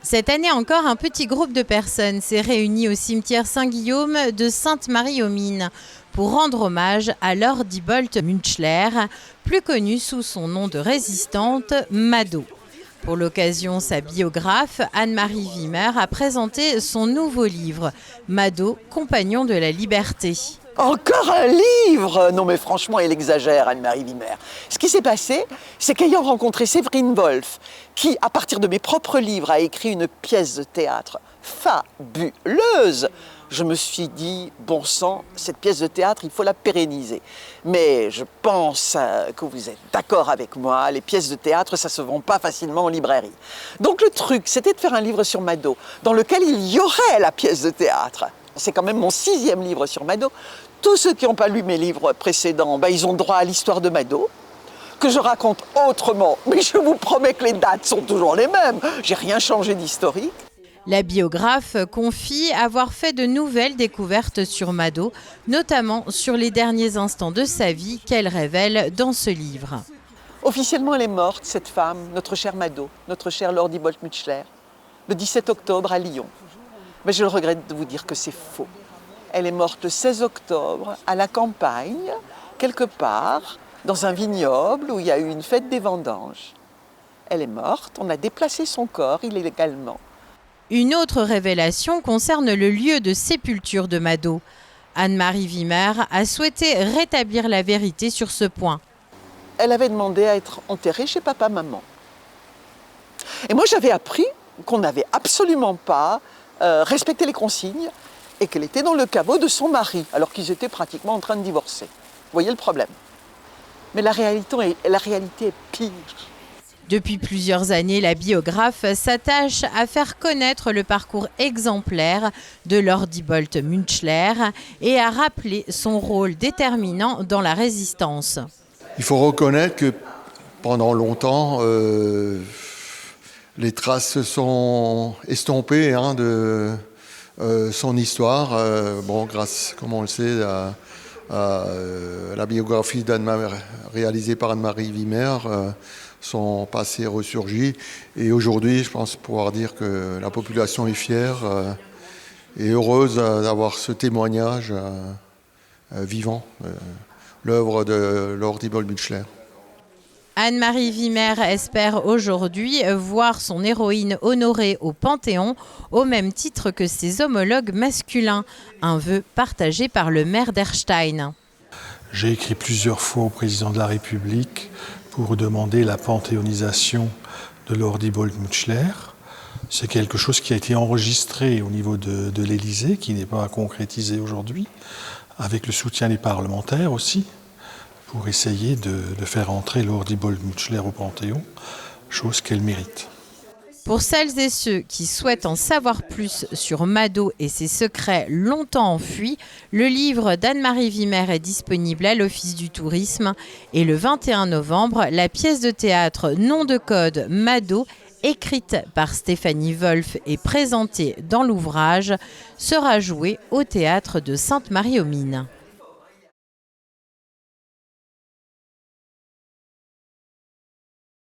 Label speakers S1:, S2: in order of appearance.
S1: Cette année encore, un petit groupe de personnes s'est réuni au cimetière Saint-Guillaume de Sainte-Marie-aux-Mines pour rendre hommage à Laure Dibolt Münchler, plus connue sous son nom de résistante, Mado. Pour l'occasion, sa biographe, Anne-Marie Wimmer, a présenté son nouveau livre, Mado, compagnon de la liberté.
S2: Encore un livre! Non mais franchement, elle exagère, Anne-Marie Wimmer. Ce qui s'est passé, c'est qu'ayant rencontré Séverine Wolf, qui, à partir de mes propres livres, a écrit une pièce de théâtre fabuleuse, je me suis dit, bon sang, cette pièce de théâtre, il faut la pérenniser. Mais je pense que vous êtes d'accord avec moi, les pièces de théâtre, ça ne se vend pas facilement en librairie. Donc le truc, c'était de faire un livre sur Mado, dans lequel il y aurait la pièce de théâtre. C'est quand même mon 6e livre sur Mado. Tous ceux qui n'ont pas lu mes livres précédents, ils ont droit à l'histoire de Mado, que je raconte autrement. Mais je vous promets que les dates sont toujours les mêmes. J'ai rien changé d'historique.
S1: La biographe confie avoir fait de nouvelles découvertes sur Mado, notamment sur les derniers instants de sa vie qu'elle révèle dans ce livre.
S2: Officiellement, elle est morte, cette femme, notre chère Mado, notre chère Laure Dibolt Münchler, le 17 octobre à Lyon. Mais je le regrette de vous dire que c'est faux. Elle est morte le 16 octobre à la campagne, quelque part, dans un vignoble où il y a eu une fête des vendanges. Elle est morte, on a déplacé son corps illégalement.
S1: Une autre révélation concerne le lieu de sépulture de Mado. Anne-Marie Wimmer a souhaité rétablir la vérité sur ce point.
S2: Elle avait demandé à être enterrée chez papa-maman. Et moi, j'avais appris qu'on n'avait absolument pas respecté les consignes et qu'elle était dans le caveau de son mari, alors qu'ils étaient pratiquement en train de divorcer. Vous voyez le problème. Mais la réalité est pire.
S1: Depuis plusieurs années, la biographe s'attache à faire connaître le parcours exemplaire de Laure Dibolt Münchler et à rappeler son rôle déterminant dans la résistance.
S3: Il faut reconnaître que pendant longtemps, les traces se sont estompées de son histoire. Grâce, comme on le sait, à la biographie réalisée par Anne-Marie Wimmer, son passé ressurgit. Et aujourd'hui, je pense pouvoir dire que la population est fière et heureuse d'avoir ce témoignage vivant, l'œuvre de Laure Dibolt Münchler.
S1: Anne-Marie Wimmer espère aujourd'hui voir son héroïne honorée au Panthéon au même titre que ses homologues masculins, un vœu partagé par le maire d'Erstein.
S4: J'ai écrit plusieurs fois au président de la République pour demander la panthéonisation de Laure Dibolt Münchler. C'est quelque chose qui a été enregistré au niveau de l'Élysée, qui n'est pas concrétisé aujourd'hui, avec le soutien des parlementaires aussi, pour essayer de faire entrer Laure Dibolt Münchler au Panthéon, chose qu'elle mérite.
S1: Pour celles et ceux qui souhaitent en savoir plus sur Mado et ses secrets longtemps enfuis, le livre d'Anne-Marie Wimmer est disponible à l'Office du tourisme et le 21 novembre, la pièce de théâtre Nom de code Mado, écrite par Stéphanie Wolf et présentée dans l'ouvrage, sera jouée au théâtre de Sainte-Marie-aux-Mines.